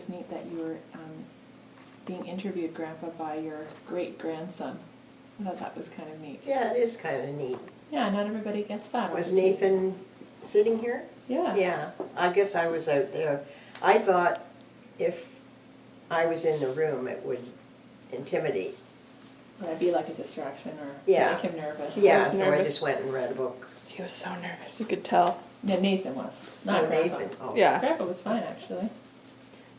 was neat that you were being interviewed, Grandpa, by your great-grandson. I thought that was kind of neat. Yeah, it is kind of neat. Yeah, not everybody gets that. Was Nathan sitting here? Yeah. Yeah, I guess I was out there. I thought if I was in the room, it would intimidate. Would I be like a distraction or Yeah. make him nervous? Yeah, was so I nervous. just went and read a book. He was so nervous, you could tell. Yeah, Nathan was. Not Oh, Grandpa. Nathan. Oh. Yeah. Grandpa was fine, actually.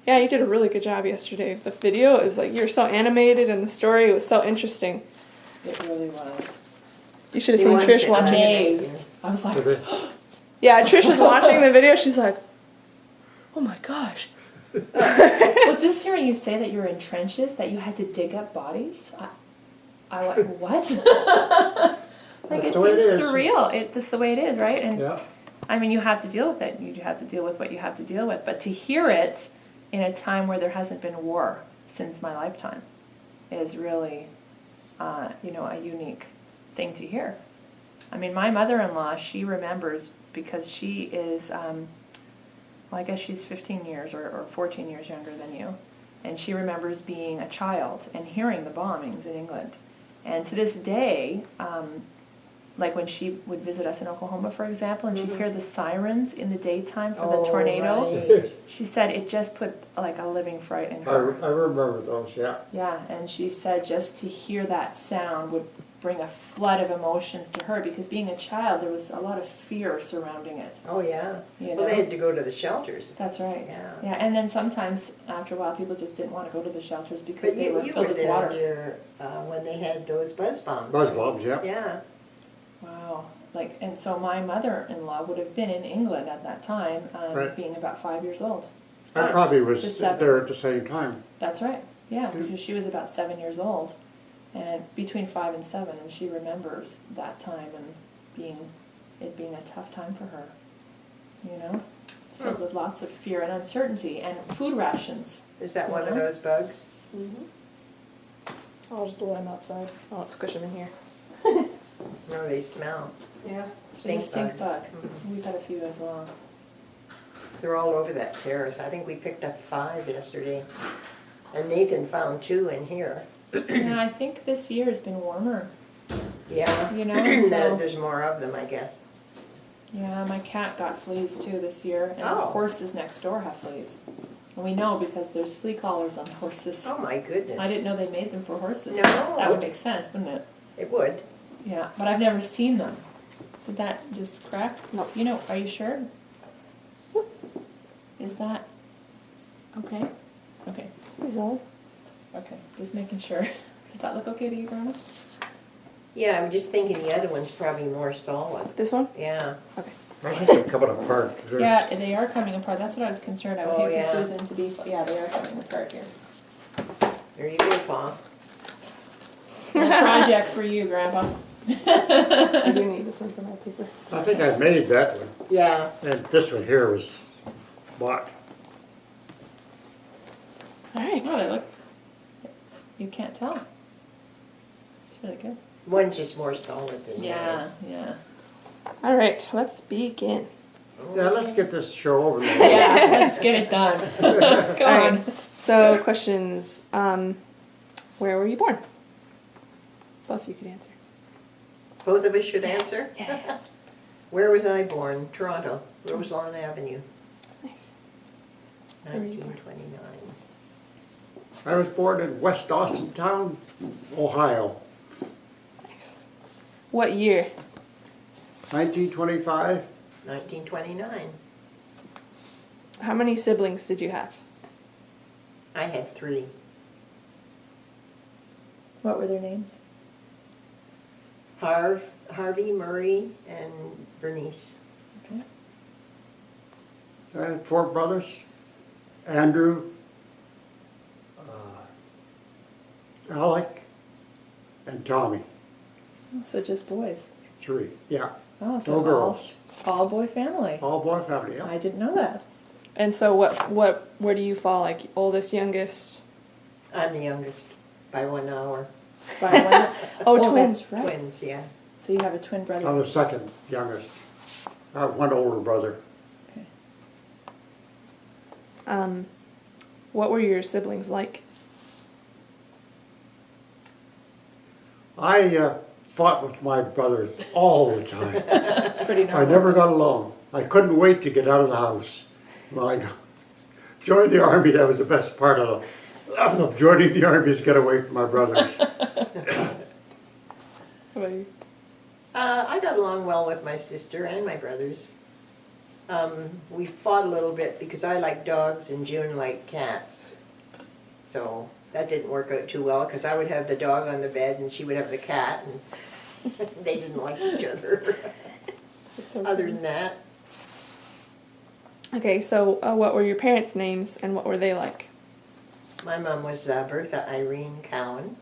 Yeah, you did a really good job yesterday. The video is like, you're so animated and the story was so interesting. It really was. You should have He seen wants Trish it watching. Amazed. I was like, Did Yeah, Trish was watching the video, she's like, oh my gosh. well, just hearing you say that you were in trenches, that you had to dig up bodies, I went, what? Like, That's it the way seems it is. surreal. That's the way it is, right? And Yeah. I mean, you have to deal with it. You have to deal with what you have to deal with. But to hear it in a time where there hasn't been war since my lifetime is really, a unique thing to hear. I mean, my mother-in-law, she remembers because she is, I guess she's 15 years or 14 years younger than you. And she remembers being a child and hearing the bombings in England. And to this day, like when she would visit us in Oklahoma, for example, and she'd hear the sirens in the daytime for the tornado, Right. she said it just put like a living fright in I her. remember those, yeah. Yeah, and she said just to hear that sound would bring a flood of emotions to her because being a child, there was a lot of fear surrounding it. Oh, yeah. You Well, they know? had to go to the shelters. That's right. Yeah. And then sometimes after a while, people just didn't want to go to the shelters because But they were you filled were with water. there when they had those buzz bombs. Buzz bombs, yeah. Yeah. Wow. And so my mother-in-law would have been in England at that time, Right. being about 5 years old. I probably was Just 7. there at the same time. That's right. Yeah, because she was about 7 years old, and between 5 and 7, and she remembers that time and it being a tough time for her. You know, filled with lots of fear and uncertainty and food rations. Is that one of Yeah. those bugs? I'll just let him outside. I'll squish him in here. No, they smell. Yeah. She's a stink bug. Mhm. We've had a few as well. They're all over that terrace. I think we picked up 5 yesterday. And Nathan found 2 in here. Yeah, I think this year has been warmer. Yeah. You know, so- There's more of them, I guess. Yeah, my cat got fleas too this year, and the Oh. horses next door have fleas. And we know because there's flea collars on horses. Oh, my goodness. I didn't know they made them for horses. No. That would make sense, wouldn't it? It would. Yeah, but I've never seen them. Did that just crack? No. You know, are you sure? Is that okay? Okay, Resolve. okay. Just making sure. Does that look okay to you, Grandma? Yeah, I'm just thinking the other one's probably more solid. This one? Yeah. Okay. I think they're coming apart. There's- Yeah, they are coming apart. That's what I was concerned. I would Oh, hate yeah. for Susan to be. Yeah, they are coming apart here. There you go, Pa. A project for you, Grandpa. I do need this one for my paper. I think I made that one, Yeah. and this one here was bought. All right. Oh, they look. You can't tell. It's really good. One's just more solid than the Yeah, other. yeah. All right, let's begin. Yeah, let's get this show over with. Yeah, let's get it done. Go All on. right. So, questions. Where were you born? Both of you could answer. Both of us should answer? Yeah. Where was I born? Toronto, Roselawn Avenue, Nice. Where were you born? 1929. I was born in West Austintown, Ohio, Nice. What year? 1925. 1929. How many siblings did you have? I had 3. What were their names? Harvey, Murray, and Bernice. Okay. I had 4 brothers, Andrew, Alec, and Tommy. So just boys. 3, yeah. Oh, so No all- girls. All boy family. All boy family, yeah. I didn't know that. And so, where do you fall? Like oldest, youngest? I'm the youngest by 1 hour. By one. Oh, twins. That's right. Twins, yeah. So you have a twin brother. I'm the second youngest. I have 1 older brother. Okay. What were your siblings like? I fought with my brothers all the time. That's pretty I normal. never got along. I couldn't wait to get out of the house. When I joined the army, that was the best part of joining the army, is get away from my brothers. How about you? I got along well with my sister and my brothers. We fought a little bit because I like dogs and June liked cats. So that didn't work out too well because I would have the dog on the bed and she would have the cat, and they didn't like each other. It's so Other funny. than that, Okay, so what were your parents' names and what were they like? my mom was Bertha Irene Cowan,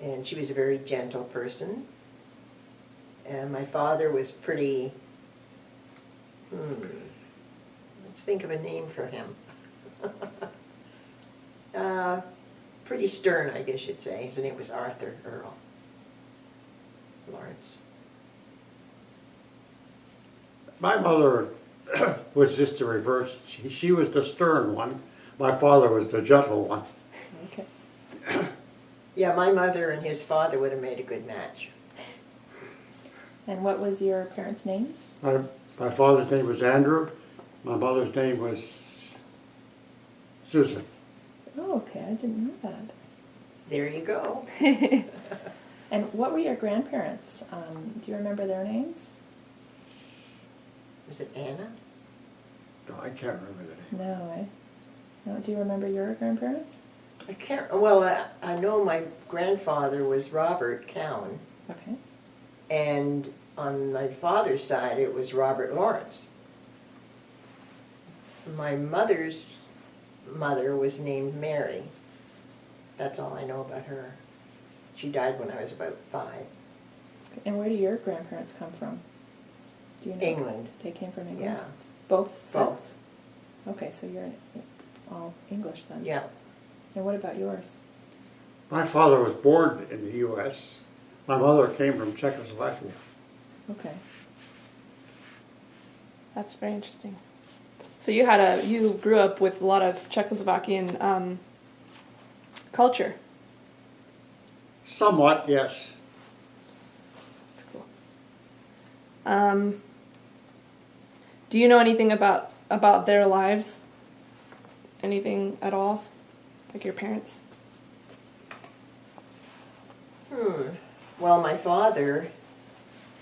and she was a very gentle person. And my father was pretty, let's think of a name for him. Pretty stern, I guess you'd say. His name was Arthur Earl Lawrence. My mother was just the reverse. She was the stern one. My father was the gentle one. Okay. Yeah, my mother and his father would have made a good match. And what was your parents' names? My father's name was Andrew. My mother's name was Susan. Oh, okay, I didn't know that. There you go. And what were your grandparents? Do you remember their names? Was it Anna? No, I can't remember the name. No, No, do you remember your grandparents? I can't, well, I know my grandfather was Robert Cowan, Okay. and on my father's side, it was Robert Lawrence. My mother's mother was named Mary. That's all I know about her. She died when I was about 5. And where do your grandparents come from? Do you know? England, They came from England? yeah, Both sets? Both. Okay, so you're all English then? yeah. And what about yours? My father was born in the U.S. My mother came from Czechoslovakia. Okay. That's very interesting. So you grew up with a lot of Czechoslovakian culture. Somewhat, yes. That's cool. Do you know anything about their lives? Anything at all? Like your parents? Well, my father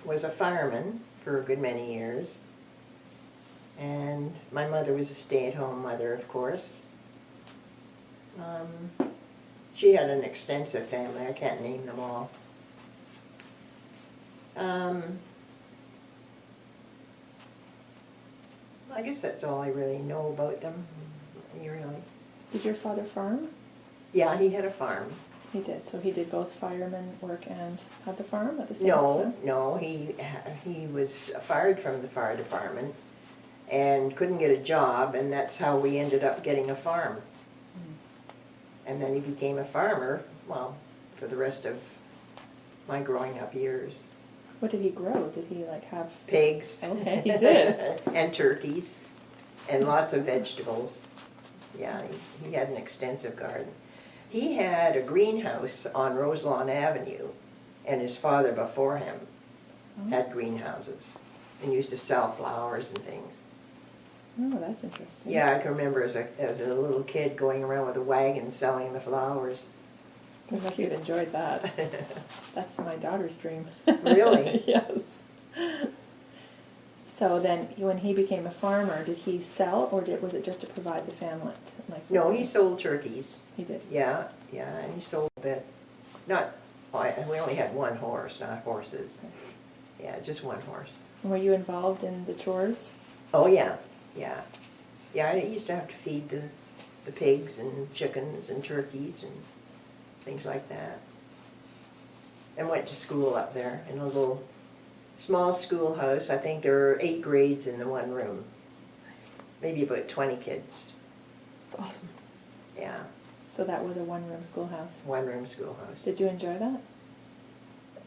was a fireman for a good many years. And my mother was a stay-at-home mother, of course. She had an extensive family. I can't name them all. I guess that's all I really know about them. Did your father farm? Yeah, he had a farm. He did. So he did both fireman work and had the farm at the same No, time? no, he was fired from the fire department and couldn't get a job, and that's how we ended up getting a farm. And then he became a farmer, well, for the rest of my growing up years. What did he grow? Did he have... Pigs. Okay, he did. And turkeys, and lots of vegetables. Yeah, he had an extensive garden. He had a greenhouse on Roselawn Avenue, and his father before him had greenhouses and used to sell flowers and things. Oh, that's interesting. Yeah, I can remember as a little kid going around with a wagon selling the flowers. You must have enjoyed that. That's my daughter's dream. Really? Yes. So then, when he became a farmer, did he sell, or was it just to provide the family? No, he sold turkeys. He did. Yeah, and he sold a bit. We only had one horse, not horses. Yeah, just one horse. And were you involved in the chores? Oh, yeah. Yeah, I used to have to feed the pigs and chickens and turkeys and things like that. And went to school up there in a little small schoolhouse. I think there were 8 grades in the one room. Maybe about 20 kids. That's awesome. Yeah, So that was a one-room schoolhouse. one-room schoolhouse. Did you enjoy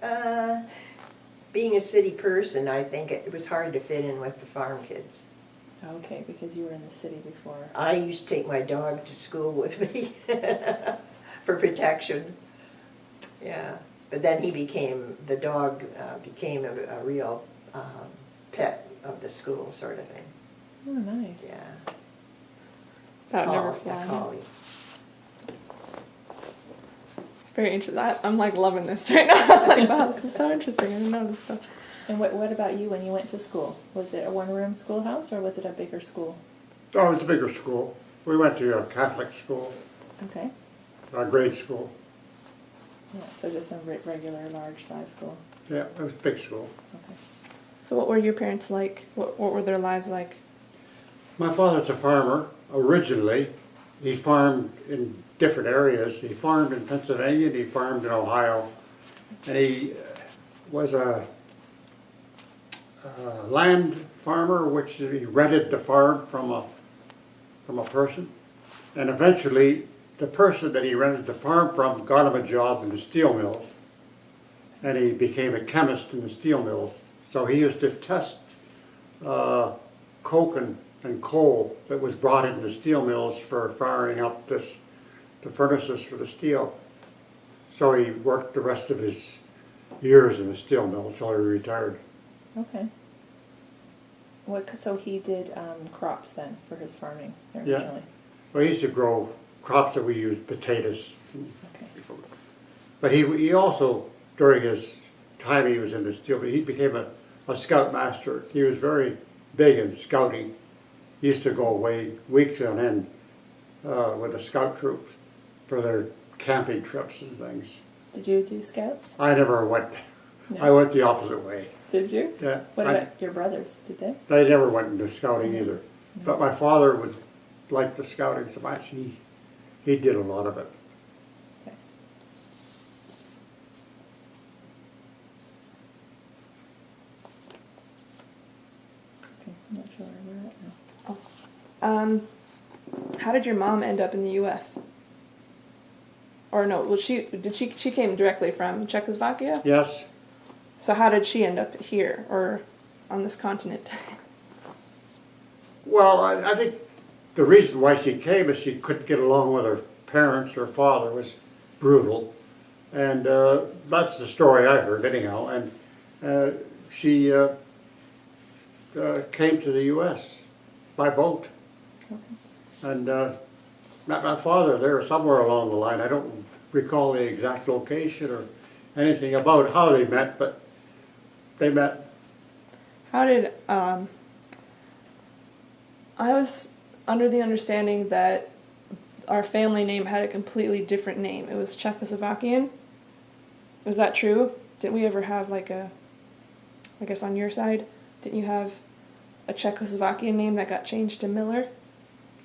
that? Being a city person, I think it was hard to fit in with the farm kids. Okay, because you were in the city before. I used to take my dog to school with me for protection. Yeah, but then the dog became a real pet of the school sort of thing. Oh, nice. Yeah. That would never A fly. collie. It's very interesting. I'm like loving this right now. Like, wow, this is so interesting. I didn't know this stuff. And what about you when you went to school? Was it a one-room schoolhouse or was it a bigger school? Oh, it's a bigger school. We went to a Catholic school, Okay. a grade school. Yeah, so just a regular large-size school. Yeah, it was a big school. Okay. So what were your parents like? What were their lives like? My father's a farmer originally. He farmed in different areas. He farmed in Pennsylvania and he farmed in Ohio. And he was a land farmer, which he rented the farm from a person. And eventually, the person that he rented the farm from got him a job in the steel mills. And he became a chemist in the steel mills. So he used to test coke and coal that was brought into the steel mills for firing up the furnaces for the steel. So he worked the rest of his years in the steel mill until he retired. Okay. So he did crops then for his farming Yeah. originally? Well, he used to grow crops that we used, potatoes. Okay. But he also, during his time he was in the steel, he became a scout master. He was very big in scouting. He used to go away weeks on end with the scout troops for their camping trips and things. Did you do scouts? I never went. No. I went the opposite way. Did you? Yeah, What about your brothers? Did they? they never went into scouting No. either. But my father would like the scouting so much. He did a lot of it. Okay. Okay, I'm not sure where we're at now. How did your mom end up in the U.S.? Or no, well, she came directly from Czechoslovakia? Yes. So how did she end up here or on this continent? Well, I think the reason why she came is she couldn't get along with her parents. Her father was brutal. And that's the story I heard anyhow. And she came to the U.S. by boat. Okay. And met my father there somewhere along the line. I don't recall the exact location or anything about how they met, but they met. How did, I was under the understanding that our family name had a completely different name. It was Czechoslovakian. Was that true? Didn't we ever have like I guess on your side, didn't you have a Czechoslovakian name that got changed to Miller?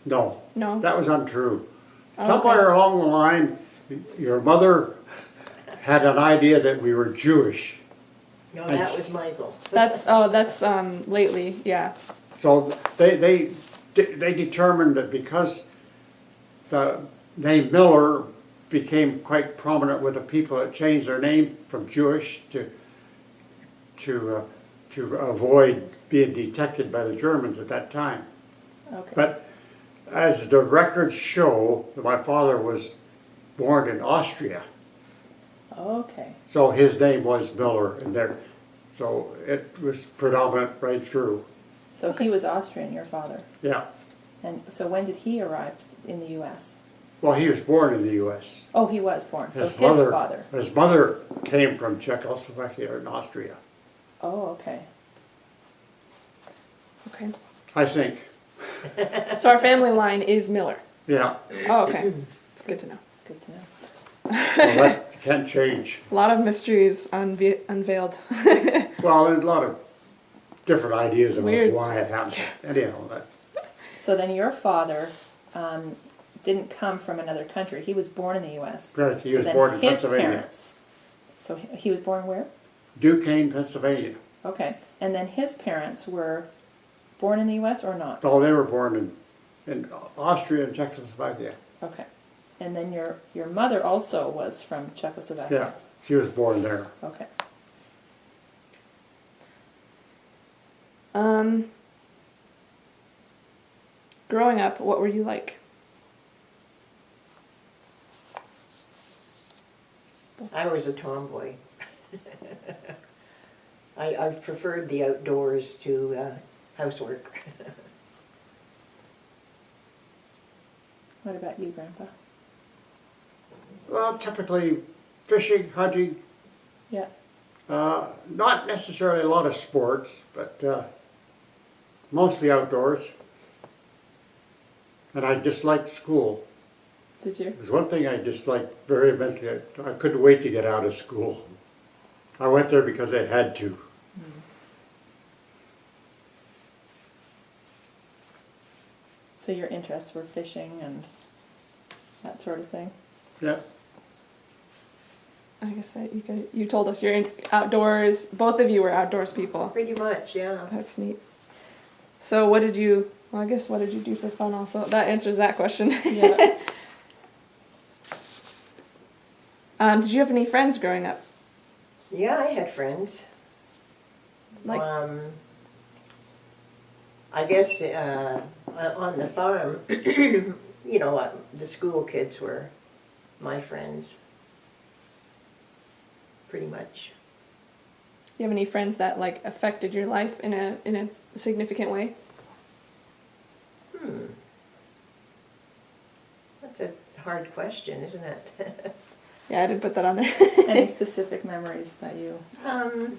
No, No? that was untrue. Oh, Somewhere okay. along the line, your mother had an idea that we were Jewish. No, that was Michael. That's lately, yeah. So they determined that because the name Miller became quite prominent with the people that changed their name from Jewish to avoid being detected by the Germans at that time. Okay. But as the records show, my father was born in Austria, Okay. so his name was Miller in there. So it was predominant right through. So he was Austrian, your father. Yeah. And so when did he arrive in the U.S.? Well, he was born in the U.S. Oh, he was born. So his mother, father. His mother came from Czechoslovakia and Austria, Oh, okay. Okay. I think. So our family line is Miller. Yeah. Oh, okay. It's good to know. Good to know. Well, that can't change. A lot of mysteries unveiled. Well, there's a lot of different ideas about Weird. why it happened. Anyhow, So then your father didn't come from another country. He was born in the U.S. right, he So was then born in his Pennsylvania. Parents, so he was born where? Duquesne, Pennsylvania. Okay. And then his parents were born in the U.S. or not? Oh, they were born in Austria and Czechoslovakia. Okay. And then your mother also was from Czechoslovakia? Yeah, she was born there. Okay. growing up, what were you like? I was a tomboy. I preferred the outdoors to housework. What about you, Grandpa? Well, typically fishing, hunting, Yeah. not necessarily a lot of sports, but mostly outdoors. And I disliked school. Did you? There's one thing I disliked very immensely. I couldn't wait to get out of school. I went there because I had to. So your interests were fishing and that sort of thing? Yeah. I guess that you told us you're in outdoors. Both of you were outdoors people. Pretty much, yeah. That's neat. So what did you? Well, I guess what did you do for fun? Also, that answers that question. Yeah. Did you have any friends growing up? Yeah, I had friends. Like, I guess on the farm, you know what, the school kids were my friends. Pretty much. do you have any friends that like affected your life in a significant way? That's a hard question, isn't it? Yeah, I did put that on there. Any specific memories that you... No,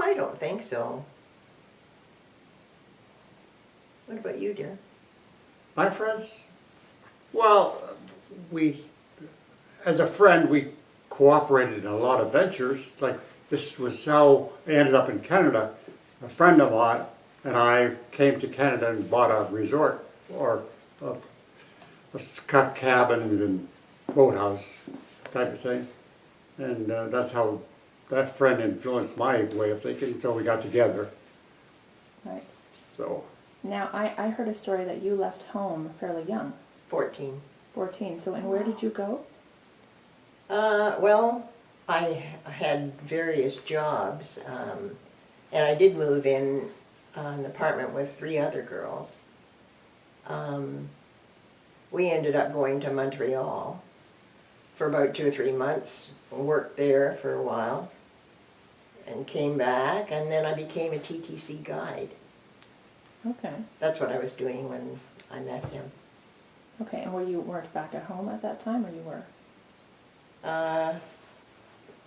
I don't think so. What about you, dear? My friends? Well, as a friend, we cooperated in a lot of ventures. Like, this was how I ended up in Canada. A friend of mine and I came to Canada and bought a resort, or a cabins and boathouse type of thing. And that's how that friend influenced my way of thinking until we got together. Right. So, Now, I heard a story that you left home fairly young, 14. 14. So, and where did you go? Well, I had various jobs, and I did move in an apartment with 3 other girls. We ended up going to Montreal for about 2 or 3 months, worked there for a while, and came back, and then I became a TTC guide. Okay. That's what I was doing when I met him. Okay, and you weren't back at home at that time, or you were?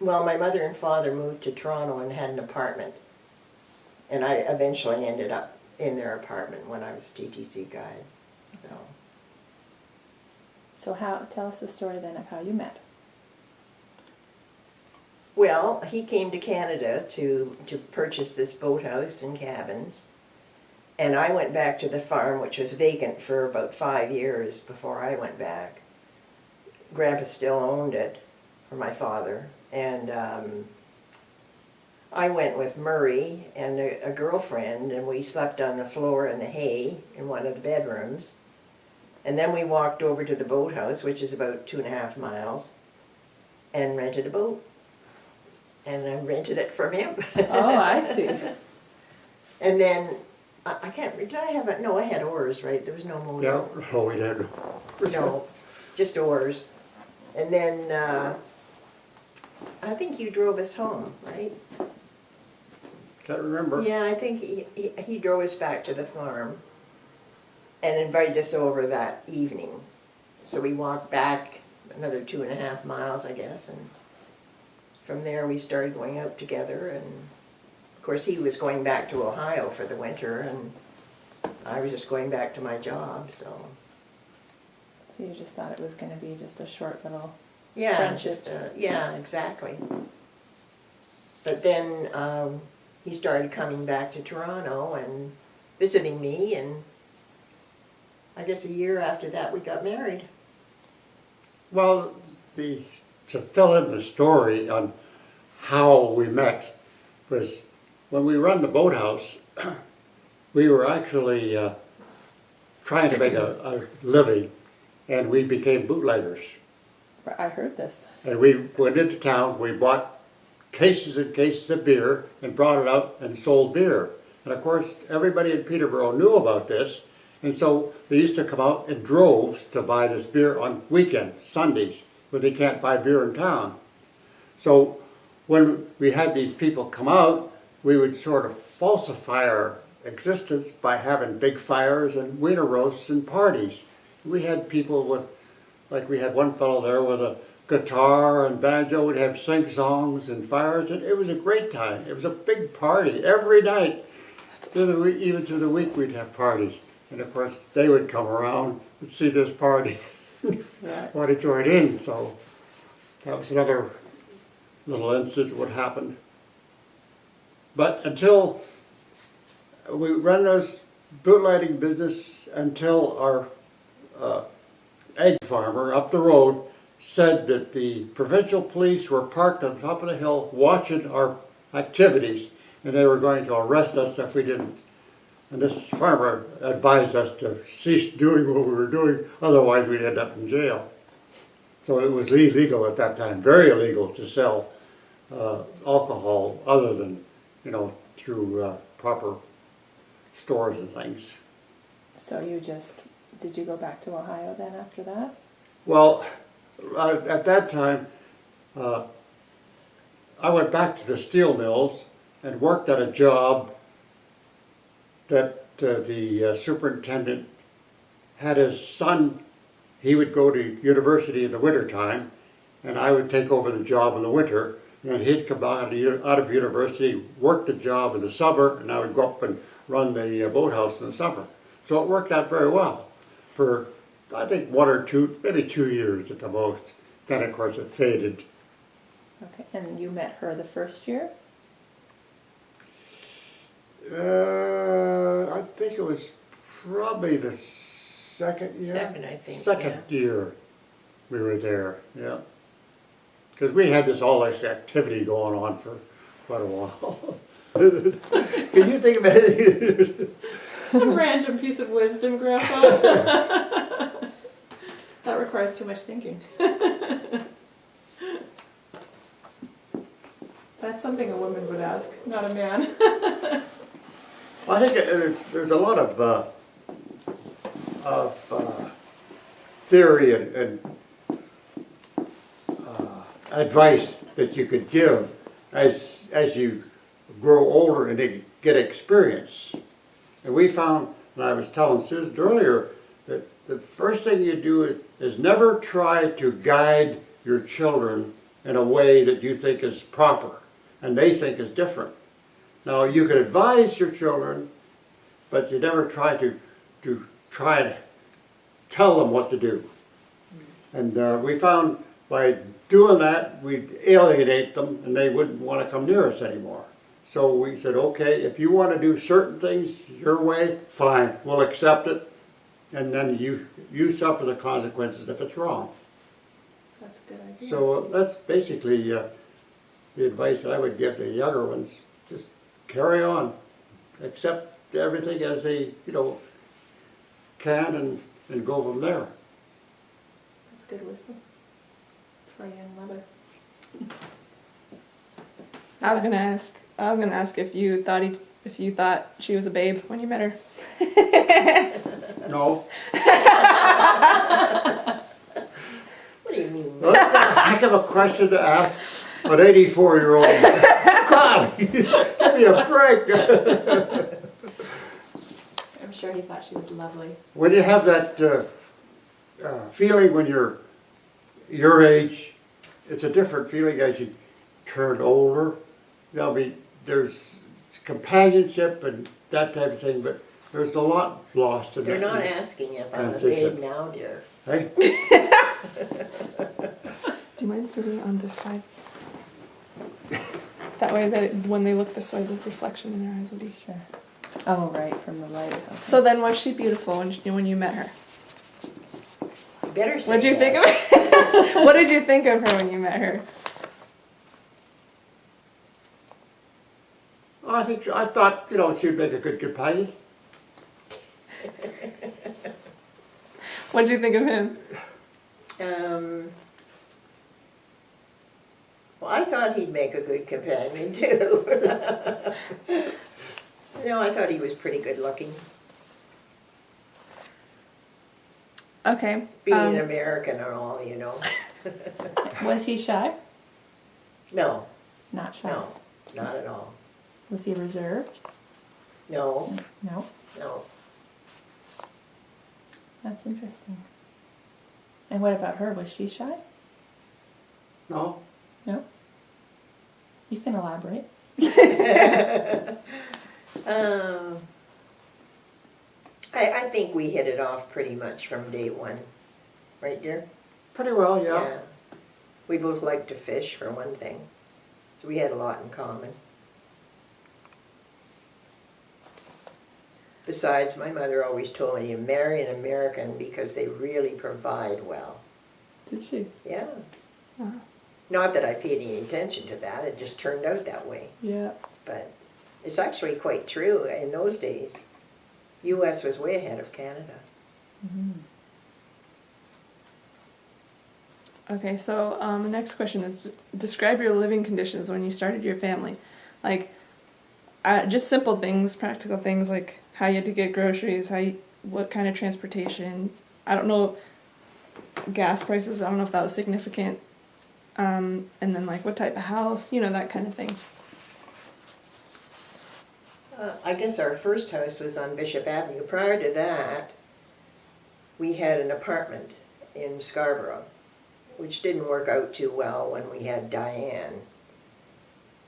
Well, my mother and father moved to Toronto and had an apartment, and I eventually ended up in their apartment when I was a TTC guide. So tell us the story then of how you met. Well, he came to Canada to purchase this boathouse and cabins, and I went back to the farm, which was vacant for about 5 years before I went back. Grandpa still owned it, or my father, and I went with Murray and a girlfriend, and we slept on the floor in the hay in one of the bedrooms. And then we walked over to the boathouse, which is about 2.5 miles, and rented a boat. And I rented it from him. Oh, I see. And then, I can't, did I have a, no, I had oars, right? There was no motor. yeah, oh, we did. No, just oars. And then, I think you drove us home, right? Can't remember. Yeah, I think he drove us back to the farm and invited us over that evening. So we walked back another 2.5 miles, I guess, and from there we started going out together. And of course he was going back to Ohio for the winter, and I was just going back to my job, so. So you just thought it was going to be just a short little... Yeah, friendship. yeah, exactly. But then he started coming back to Toronto and visiting me, and I guess a year after that we got married. Well, to fill in the story on how we met was when we run the boathouse, we were actually trying to make a living, and we became bootleggers. I heard this. And we went into town, we bought cases and cases of beer and brought it out and sold beer. And of course, everybody in Peterborough knew about this, And so they used to come out in droves to buy this beer on weekends, Sundays, when they can't buy beer in town. So when we had these people come out, we would sort of falsify our existence by having big fires and winter roasts and parties. We had people with, like we had one fellow there with a guitar and banjo, would have sing-songs and fires, and it was a great time. It was a big party every night. Even through the week we'd have parties. And of course, they would come around and see this party, want to join in. So that was another little incident what happened. But until we ran this bootlegging business until our egg farmer up the road said that the provincial police were parked on top of the hill watching our activities, and they were going to arrest us if we didn't. And this farmer advised us to cease doing what we were doing, otherwise we'd end up in jail. So it was illegal at that time, very illegal to sell alcohol other than, through proper stores and things. So did you go back to Ohio then after that? Well, at that time, I went back to the steel mills and worked at a job that the superintendent had his son. He would go to university in the wintertime, and I would take over the job in the winter. And then he'd come out of university, work the job in the summer, and I would go up and run the boathouse in the summer. So it worked out very well for, I think, 1 or 2, maybe 2 years at the most. Then, of course, it faded. Okay, and you met her the first year? I think it was probably the second year. Second, I think. Second year we were there, yeah. Because we had all this activity going on for quite a while. Can you think of anything? Some random piece of wisdom, Grandpa. That requires too much thinking. That's something a woman would ask, not a man. I think there's a lot of theory and advice that you could give as you grow older and get experience. And we found, and I was telling Susan earlier, that the first thing you do is never try to guide your children in a way that you think is proper and they think is different. Now, you can advise your children, but you never try to try and tell them what to do. And we found by doing that, we'd alienate them and they wouldn't want to come near us anymore. So we said, okay, if you want to do certain things your way, fine, we'll accept it. And then you suffer the consequences if it's wrong. That's a good idea. So that's basically the advice I would give the younger ones. Just carry on. Accept everything as they, can and go from there. That's good wisdom for a young mother. I was gonna ask if you thought she was a babe when you met her. No. What do you mean? Well, I have a question to ask an 84-year-old. God, give me a break. I'm sure he thought she was lovely. When you have that feeling when you're your age, it's a different feeling as you turn older. There's companionship and that type of thing, but there's a lot lost in They're that. not asking if I'm a Transition. babe now, dear. Hey? Do you mind sitting on this side? That way, that when they look this way, the reflection in their eyes will be. Sure. Oh, right, from the light. Okay. So then, was she beautiful when you met her? You better say What did you think of that. her? What did you think of her when you met her? I thought, she'd make a good companion. What did you think of him? Well, I thought he'd make a good companion too. No, I thought he was pretty good looking. Okay. being an American and all, you know. Was he shy? No, Not shy. no, not at all. Was he reserved? No, No. no. That's interesting. And what about her? Was she shy? No? No. You can elaborate. Um, I think we hit it off pretty much from day one. Right, dear? Pretty well, yeah. We both liked to fish, for one thing. So we had a lot in common. Besides, my mother always told me to marry an American because they really provide well. Did she? Yeah. Uh-huh. Not that I paid any attention to that, it just turned out that way. Yeah. But it's actually quite true. In those days, U.S. was way ahead of Canada. Mm-hmm. Okay, so the next question is describe your living conditions when you started your family. Like, just simple things, practical things like how you had to get groceries, what kind of transportation. I don't know, gas prices, I don't know if that was significant. And then like what type of house, that kind of thing. I guess our first house was on Bishop Avenue. Prior to that, we had an apartment in Scarborough, which didn't work out too well when we had Diane.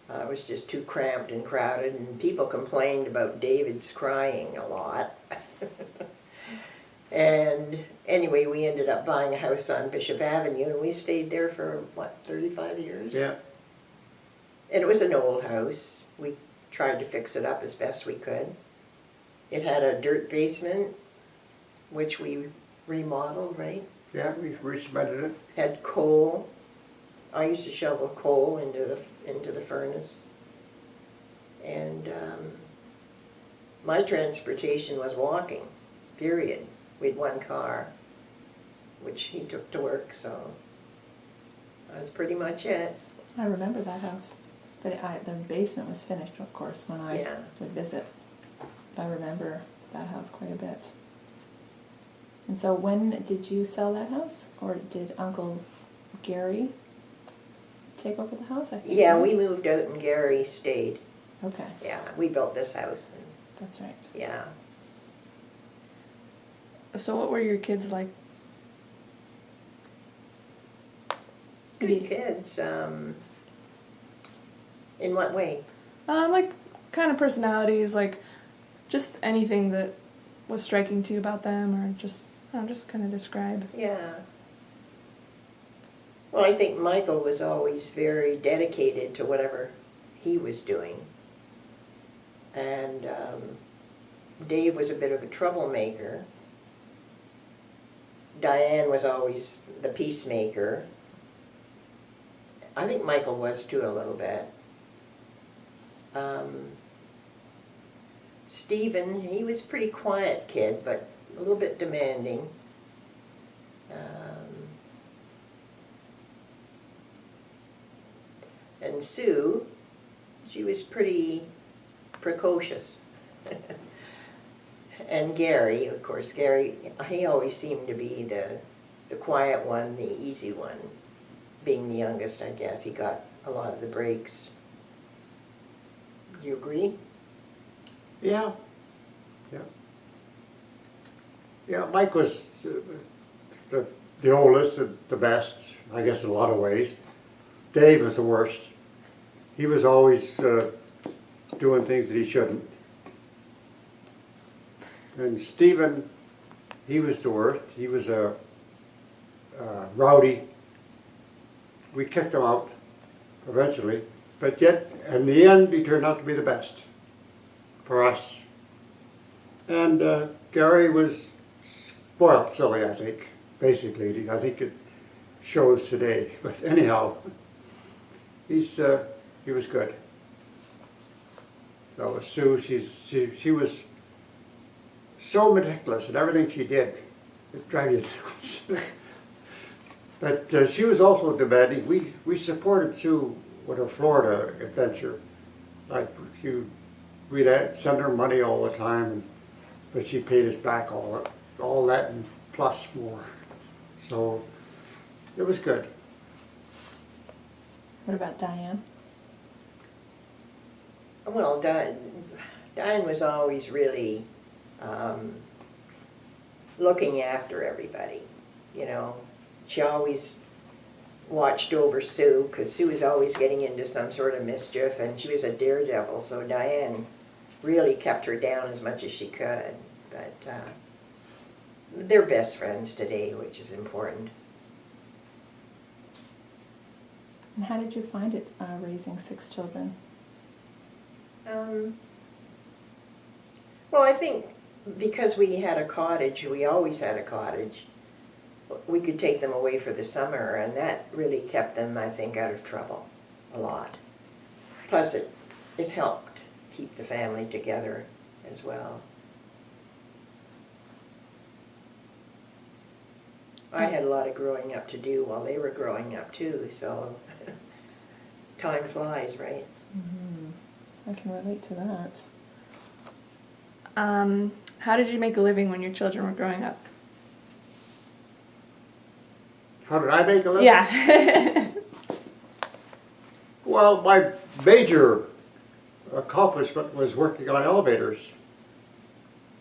It was just too cramped and crowded, and people complained about David's crying a lot. And anyway, we ended up buying a house on Bishop Avenue, and we stayed there for, 35 years? Yeah. And it was an old house. We tried to fix it up as best we could. It had a dirt basement, which we remodeled, right? Yeah, we re-cemented it. Had coal. I used to shovel coal into the furnace. And my transportation was walking, period. We had one car, which he took to work, so that's pretty much it. I remember that house. But the basement was finished, of course, when I would visit. I remember that house quite a bit. And so when did you sell that house? Or did Uncle Gary take over the house? I think, Yeah, right? we moved out and Gary stayed. Okay, Yeah, we built this house. And, that's right. yeah. So what were your kids like? Good kids. In what way? Like kind of personalities, like just anything that was striking to you about them, or just kind of describe. Yeah. Well, I think Michael was always very dedicated to whatever he was doing. And Dave was a bit of a troublemaker. Diane was always the peacemaker. I think Michael was too a little bit. Stephen, he was a pretty quiet kid, but a little bit demanding. And Sue, she was pretty precocious. And Gary, of course, he always seemed to be the quiet one, the easy one. Being the youngest, I guess, he got a lot of the breaks. Do you agree? Yeah. Yeah. Yeah, Mike was the oldest, the best, I guess, in a lot of ways. Dave was the worst. He was always doing things that he shouldn't. And Stephen, he was the worst. He was a rowdy. We kicked him out eventually, but yet in the end he turned out to be the best for us. And Gary was spoiled silly, I think, basically. I think it shows today. But anyhow, he was good. So Sue, she was so meticulous in everything she did. It drives you nuts. But she was also demanding. We supported Sue with her Florida adventure. Like we'd send her money all the time, but she paid us back all that. And plus more. So it was good. What about Diane? Well, Diane was always really looking after everybody, you know. She always watched over Sue, because Sue was always getting into some sort of mischief, and she was a daredevil, so Diane really kept her down as much as she could. But they're best friends today, which is important. And how did you find it raising 6 children? Well, I think because we had a cottage, we always had a cottage, we could take them away for the summer, and that really kept them, I think, out of trouble a lot. Plus, it helped keep the family together as well. I had a lot of growing up to do while they were growing up too, so time flies, right? I can relate to that. How did you make a living when your children were growing up? How did I make a living? Yeah. Well, my major accomplishment was working on elevators.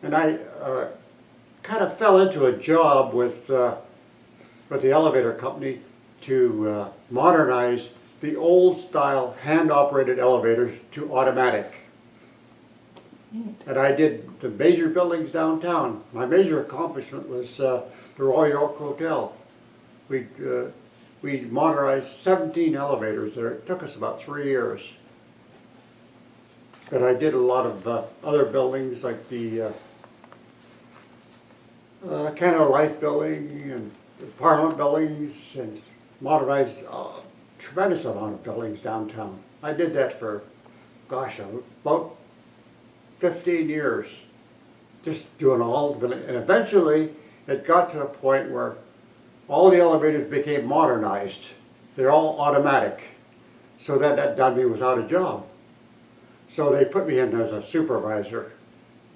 And I kind of fell into a job with the elevator company to modernize the old style hand-operated elevators to automatic. Neat. And I did the major buildings downtown. My major accomplishment was the Royal York Hotel. We modernized 17 elevators there. It took us about 3 years. But I did a lot of other buildings like the Canada Life building and the Parliament buildings, and modernized a tremendous amount of buildings downtown. I did that for, gosh, about 15 years, just doing all the buildings. And eventually it got to a point where all the elevators became modernized. They're all automatic. So that done me without a job. So they put me in as a supervisor.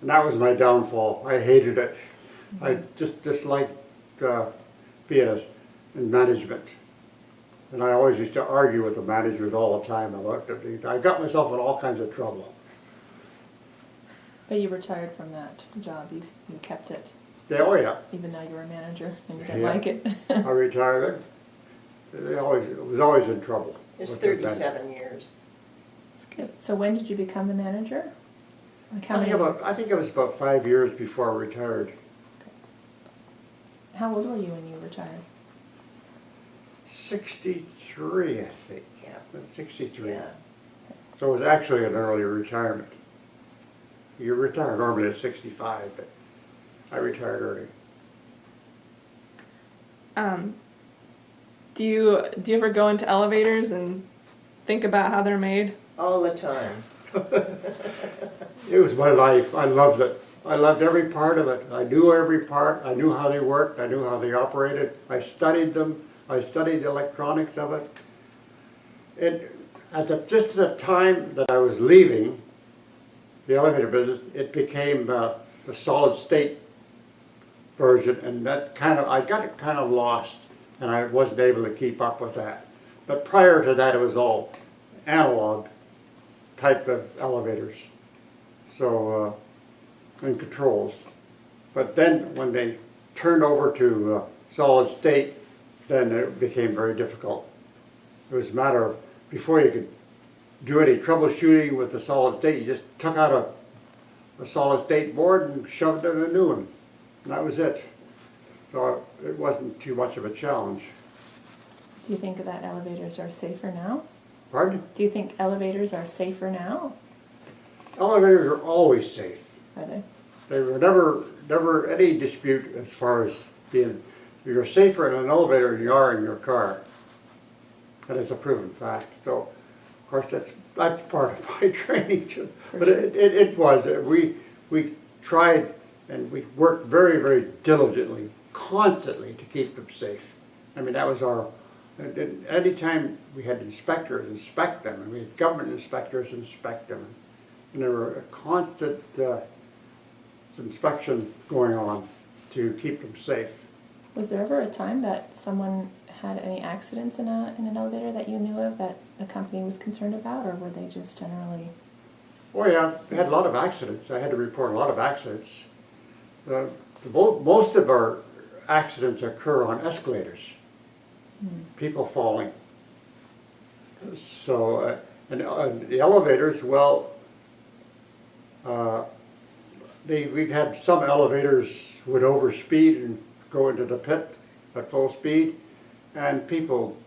And that was my downfall. I hated it. I just disliked being in management. And I always used to argue with the managers all the time about it. I got myself in all kinds of trouble. But you retired from that job. You kept it, Yeah, oh yeah. even though you were a manager and you didn't Yeah. like it. I retired. It was always in trouble. It's with the 37 years. That's good. So when did you become the manager? Like how I many think it was about 5 years before I retired. How old were you when you retired? 63, I think. Yeah. 63. Yeah. So it was actually an early retirement. You retire normally at 65, but I retired early. Do you ever go into elevators and think about how they're made? All the time. It was my life. I loved it. I loved every part of it. I knew every part. I knew how they worked. I knew how they operated. I studied them. I studied the electronics of it. Just at the time that I was leaving the elevator business, it became the solid state version, and I got it kind of lost, and I wasn't able to keep up with that. But prior to that, it was all analog type of elevators, so and controls. But then when they turned over to solid state, then it became very difficult. It was a matter of, before you could do any troubleshooting with the solid state, you just took out a solid state board and shoved in a new one, and that was it. So it wasn't too much of a challenge. Do you think that elevators are safer now? Pardon? Do you think elevators are safer now? Elevators are always safe. Are they? There were never any dispute as far as being, you're safer in an elevator than you are in your car. And it's a proven fact. So, of course, that's part of my training too. But it was. We tried and we worked very, very diligently, constantly to keep them safe. I mean, that was our, anytime we had inspectors inspect them, and we had government inspectors inspect them, and there were a constant inspection going on to keep them safe. Was there ever a time that someone had any accidents in an elevator that you knew of that the company was concerned about, or were they just generally? Oh yeah, we had a lot of accidents. I had to report a lot of accidents. Most of our accidents occur on escalators. People falling. So, and the elevators, well, we've had some elevators would overspeed and go into the pit at full speed, and people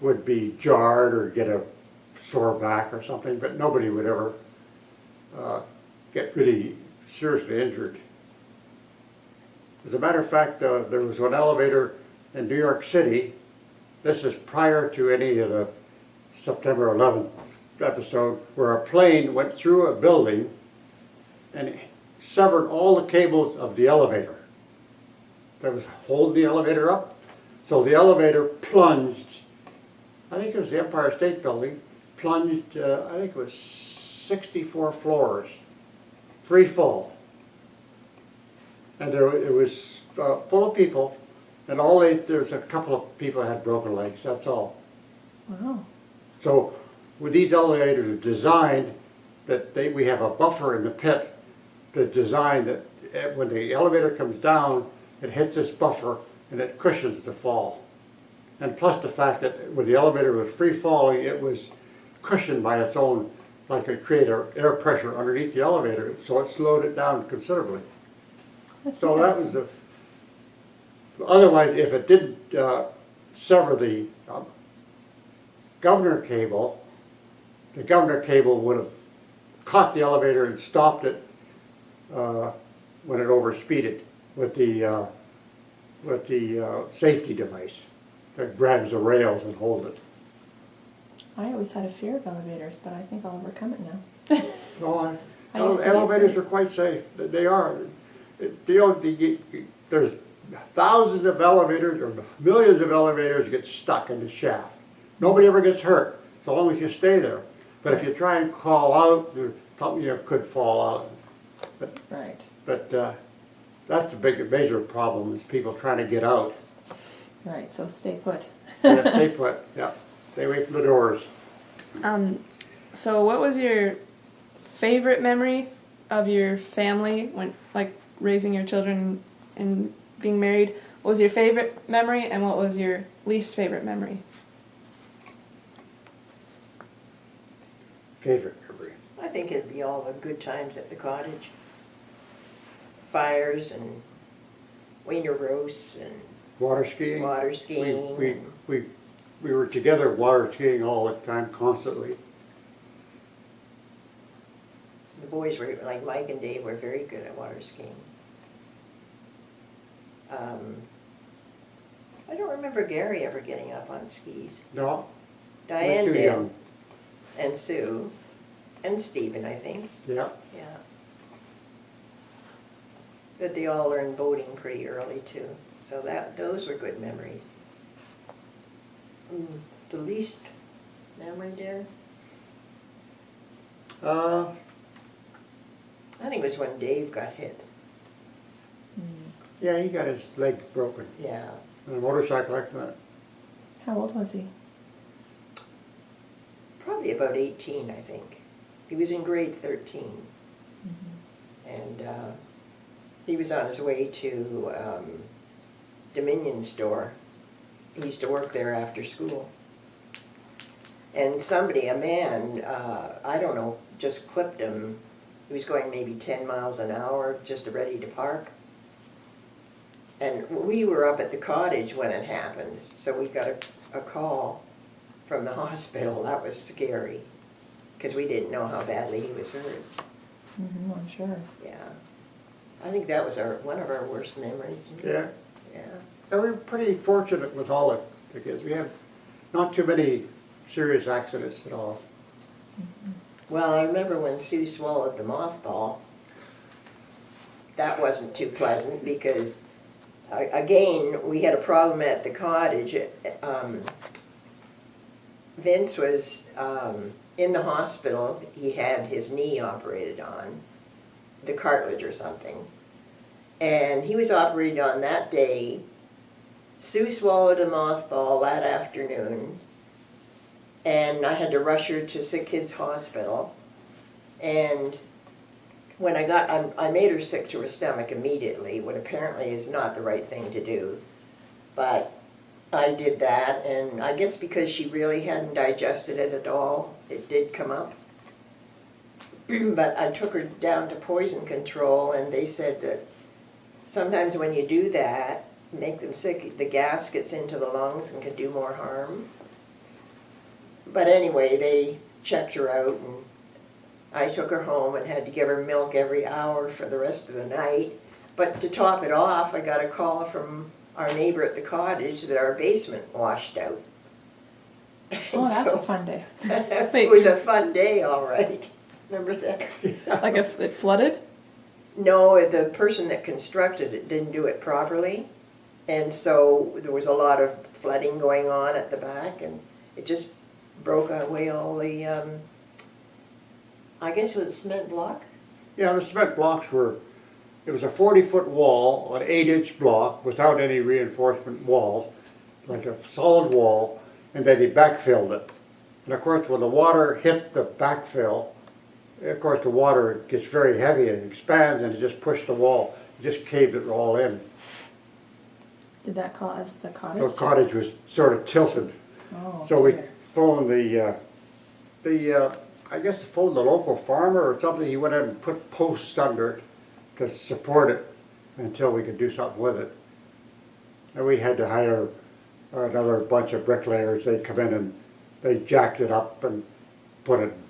would be jarred or get a sore back or something, but nobody would ever get really seriously injured. As a matter of fact, there was one elevator in New York City. This is prior to any of the September 11th episode, where a plane went through a building and severed all the cables of the elevator that was holding the elevator up. So the elevator plunged, I think it was the Empire State Building, plunged, I think it was 64 floors, free fall. And it was full of people, and there's a couple of people that had broken legs, that's all. Wow. So with these elevators are designed that we have a buffer in the pit that's designed that when the elevator comes down, it hits this buffer and it cushions the fall. And plus the fact that when the elevator was free falling, it was cushioned by its own, like it created air pressure underneath the elevator, so it slowed it down considerably. That's So that was otherwise, if it didn't sever the governor cable, the governor cable would have caught the elevator and stopped it when it overspeeded with the safety device that grabs the rails and holds it. I always had a fear of elevators, but I think I'll overcome it now. No, I used to be elevators afraid. are quite safe. They are. There's thousands of elevators or millions of elevators get stuck in the shaft. Nobody ever gets hurt, so long as you stay there. But if you try and call out, something could fall out. Right. But that's a major problem is people trying to get out. Right, so stay put. Yeah, stay put. Yeah, stay away from the doors. So what was your favorite memory of your family when, like, raising your children and being married? What was your favorite memory and what was your least favorite memory? Favorite memory. I think it'd be all the good times at the cottage. Fires and wiener roasts and Water skiing. water skiing. We were together water skiing all the time, constantly. The boys were, like Mike and Dave, were very good at water skiing. I don't remember Gary ever getting up on skis. No, he was Diane too did, young. and Sue, and Stephen, I think. Yeah. Yeah. But they all learned boating pretty early too, so those were good memories. The least memory, dear? I think it was when Dave got hit. Yeah, he got his leg broken Yeah. in a motorcycle accident. How old was he? Probably about 18, I think. He was in grade 13. And he was on his way to Dominion store. He used to work there after school. And a man, I don't know, just clipped him. He was going maybe 10 miles an hour, just ready to park. And we were up at the cottage when it happened, so we got a call from the hospital. That was scary, because we didn't know how badly he was hurt. I'm sure. Yeah. I think that was one of our worst memories. Yeah. Yeah. And we were pretty fortunate with all the kids. We had not too many serious accidents at all. Well, I remember when Sue swallowed the mothball. That wasn't too pleasant because, again, we had a problem at the cottage. Vince was in the hospital. He had his knee operated on, the cartilage or something. And he was operated on that day, Sue swallowed a mothball that afternoon, and I had to rush her to Sick Kids Hospital. And when I made her sick to her stomach immediately, what apparently is not the right thing to do. But I did that, and I guess because she really hadn't digested it at all, it did come up. But I took her down to poison control, and they said that sometimes when you do that, make them sick, the gas gets into the lungs and can do more harm. But anyway, they checked her out, and I took her home and had to give her milk every hour for the rest of the night. But to top it off, I got a call from our neighbor at the cottage that our basement washed out. Oh, that's So a fun day. it was a fun day, all right. Remember that? Like if it flooded? No, the person that constructed it didn't do it properly. And so there was a lot of flooding going on at the back, and it just broke away all the, I guess it was cement block? Yeah, the cement blocks were, it was a 40-foot wall, an 8-inch block without any reinforcement walls, like a solid wall, and then they backfilled it. And of course, when the water hit the backfill, of course the water gets very heavy and expands, and it just pushed the wall, it just caved it all in. Did that cause the cottage? The cottage was sort of tilted. Oh, So we dear. phoned I guess phoned the local farmer or something. He went in and put posts under it to support it until we could do something with it. And we had to hire another bunch of bricklayers. They'd come in and they jacked it up and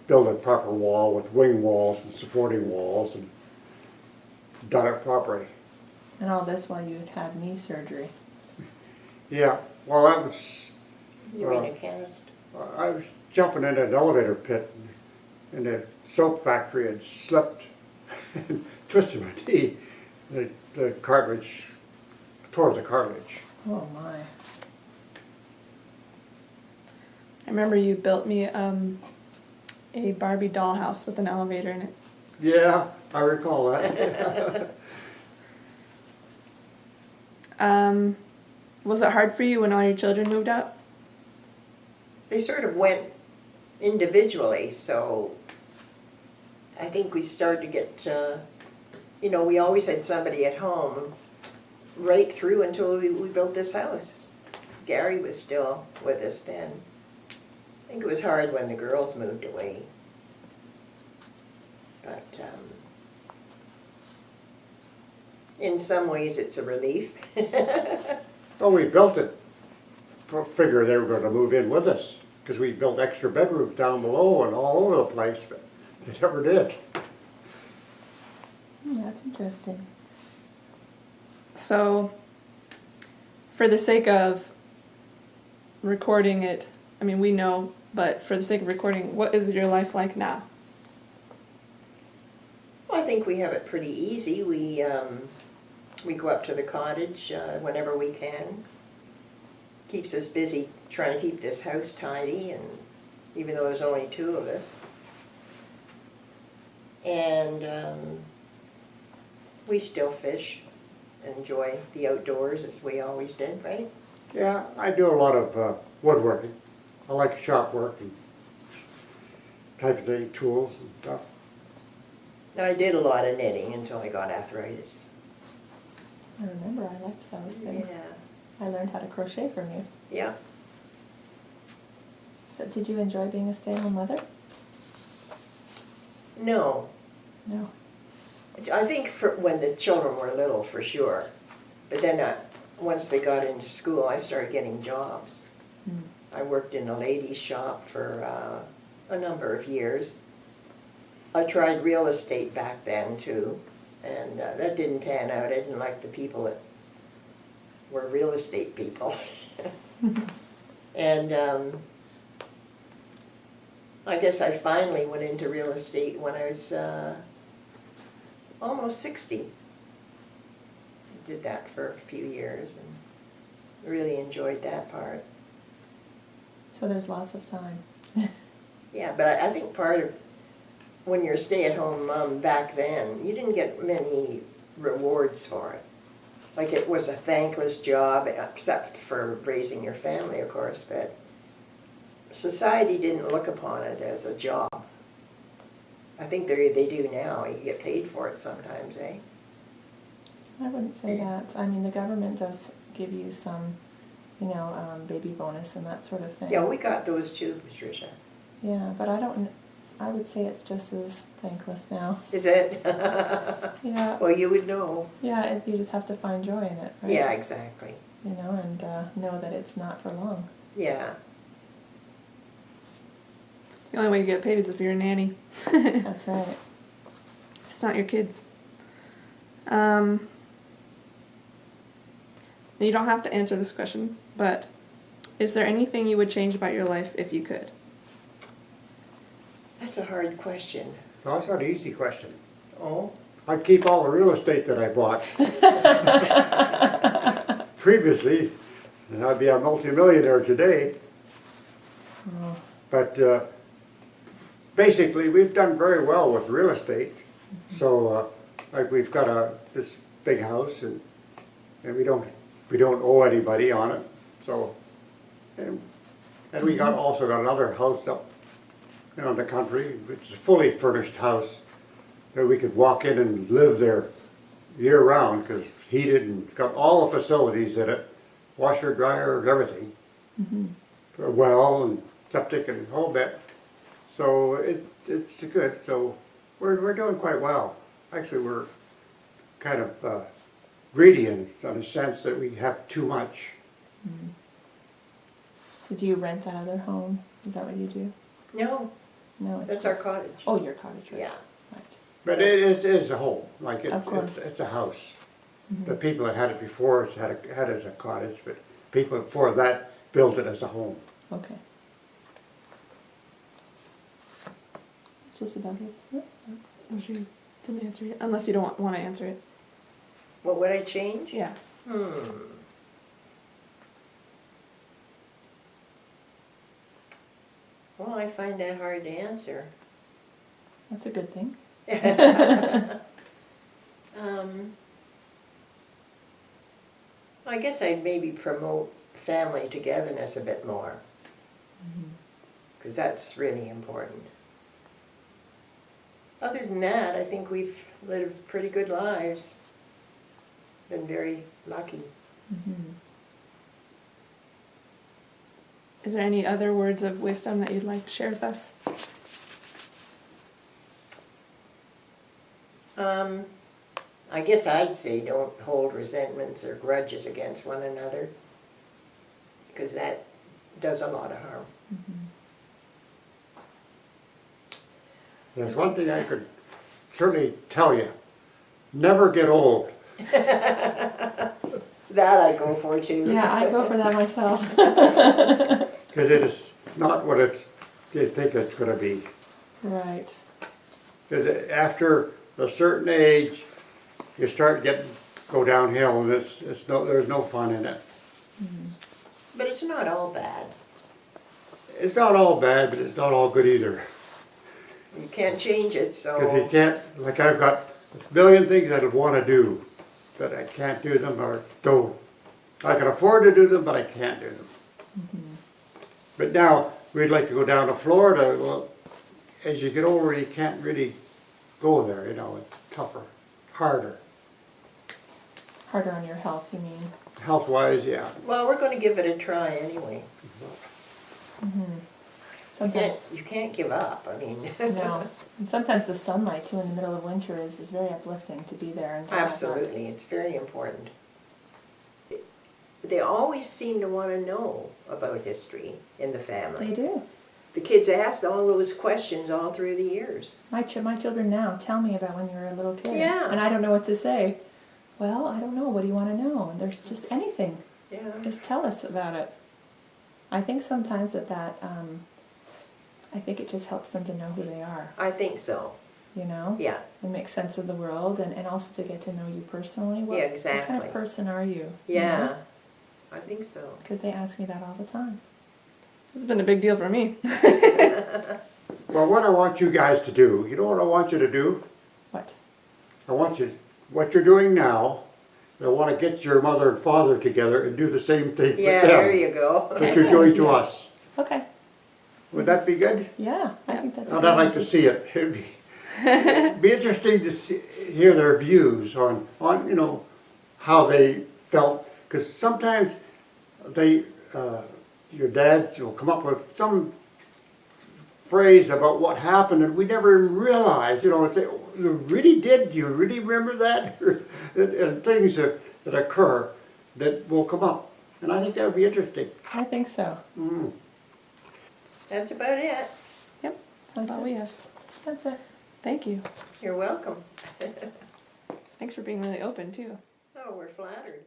build a proper wall with wing walls and supporting walls and done it properly. And all this while you'd had knee surgery. Yeah, well that was, You were in a cast. I was jumping in an elevator pit in the soap factory and slipped and twisted my knee. The cartilage, tore the cartilage. Oh my. I remember you built me a Barbie dollhouse with an elevator in it. Yeah, I recall that. Was it hard for you when all your children moved out? They sort of went individually, so I think we started to get, we always had somebody at home right through until we built this house. Gary was still with us then. I think it was hard when the girls moved away. But in some ways it's a relief. Well, we built it, figure they were going to move in with us, because we built extra bedrooms down below and all over the place, but they never did. That's interesting. So, for the sake of recording it, I mean, we know, but for the sake of recording, what is your life like now? Well, I think we have it pretty easy. We go up to the cottage whenever we can. Keeps us busy trying to keep this house tidy, and even though there's only 2 of us. And we still fish and enjoy the outdoors as we always did, right? Yeah, I do a lot of woodworking. I like shop work and type of thing, tools and stuff. I did a lot of knitting until I got arthritis. I remember I liked those things. Yeah. I learned how to crochet from you. Yeah. So did you enjoy being a stay-at-home mother? No. No. I think for when the children were little, for sure. But then once they got into school, I started getting jobs. Mm. I worked in a ladies' shop for a number of years. I tried real estate back then too, and that didn't pan out. I didn't like the people that were real estate people. And I guess I finally went into real estate when I was almost 60. I did that for a few years and really enjoyed that part. So there's lots of time. Yeah, but I think part of when you're a stay-at-home mom back then, you didn't get many rewards for it. like it was a thankless job, except for raising your family, of course, but society didn't look upon it as a job. I think they do now. You get paid for it sometimes, eh? I wouldn't say that. I mean, the government does give you some, baby bonus and that sort of thing. Yeah, we got those too, Patricia. Yeah, but I would say it's just as thankless now. Is it? Yeah. Well, you would know. Yeah, you just have to find joy in it, right? Yeah, exactly. And know that it's not for long. Yeah. The only way you get paid is if you're a nanny. That's right. It's not your kids. You don't have to answer this question, but is there anything you would change about your life if you could? That's a hard question. No, that's not an easy question. Oh? I'd keep all the real estate that I bought previously, and I'd be a multimillionaire today. Oh. But basically, we've done very well with real estate. So, like we've got this big house, and we don't owe anybody on it. So, and we also got another house up in the country, which is a fully furnished house that we could walk in and live there year round, because heated, and it's got all the facilities in it, washer, dryer, everything. A well and septic and whole bit. So it's good. So we're doing quite well. Actually, we're kind of greedy in a sense that we have too much. Did you rent that other home? Is that what you do? No, No, it's that's our just- cottage. Oh, your cottage, right? Yeah. Right. But it is a home. Like Of course. it's a house. The people that had it before us had it as a cottage, but people before that built it as a home. Okay. It's just about it, isn't it? Unless you didn't answer it. Unless you don't want to answer it. What would I change? Yeah. Well, I find that hard to answer. That's a good thing. I guess I'd maybe promote family togetherness a bit more, because that's really important. Other than that, I think we've lived pretty good lives. Been very lucky. Is there any other words of wisdom that you'd like to share with us? I guess I'd say don't hold resentments or grudges against one another, because that does a lot of harm. There's one thing I could certainly tell you. Never get old. That I go for too. Yeah, I go for that myself. Because it is not what you think it's going to be. Right. Because after a certain age, you start go downhill, and there's no fun in it. But it's not all bad. It's not all bad, but it's not all good either. You can't change it, Because you so can't, like I've got a million things that I want to do, but I can't do them or don't. I can afford to do them, but I can't do them. But now, we'd like to go down to Florida. Well, as you get older, you can't really go there, it's tougher, harder. Harder on your health, you mean? Health-wise, yeah. well, we're going to give it a try anyway. Sometimes, You can't give up. I mean, no. And sometimes the sunlight, too, in the middle of winter is very uplifting to be there. And absolutely, it's very important. They always seem to want to know about history in the family. They do. The kids asked all those questions all through the years. My children now tell me about when you were a little kid. Yeah. And I don't know what to say. Well, I don't know. What do you want to know? And there's just anything. Yeah. Just tell us about it. I think sometimes I think it just helps them to know who they are, I think so. Yeah. And make sense of the world, and also to get to know you personally. Yeah, What kind exactly. of person are you? Yeah, I think so. Because they ask me that all the time. This has been a big deal for me. Well, what I want you guys to do, you know what I want you to do? What? What you're doing now, I want to get your mother and father together and do the same thing with Yeah, them. there you go. That you're doing to Yeah. us. Okay. Would that be good? Yeah, I think that's. a I'd good like to idea. see it. It'd be interesting to hear their views on how they felt, because sometimes your dads will come up with some phrase about what happened and we never realized, and say, "Oh, you really did, you really remember that?" and things that occur that will come up. And I think that would be interesting. I think so. Mm. That's about it. Yep. That's all we have. That's it. Thank you. You're welcome. Thanks for being really open too. Oh, we're flattered.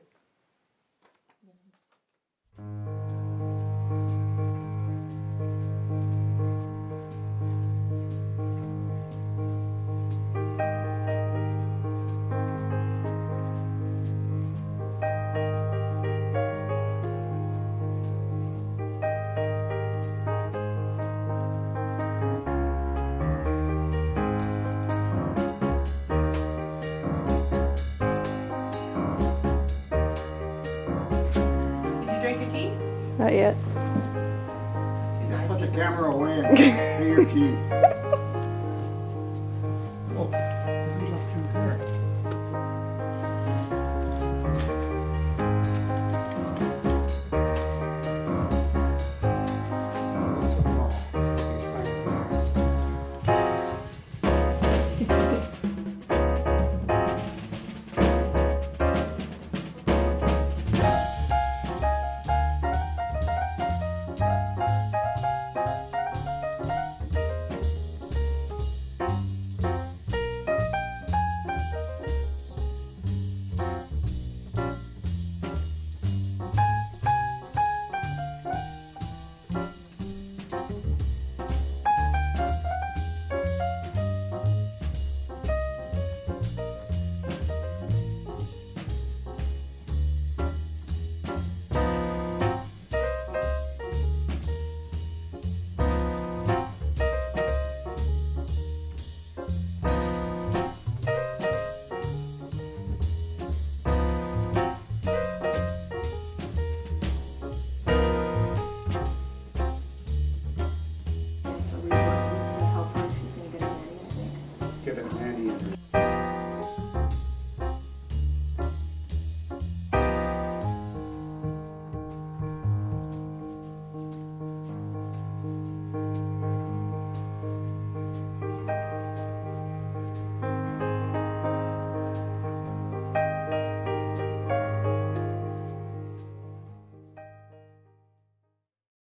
Did you drink your tea? Not yet. Put the camera away and do your tea.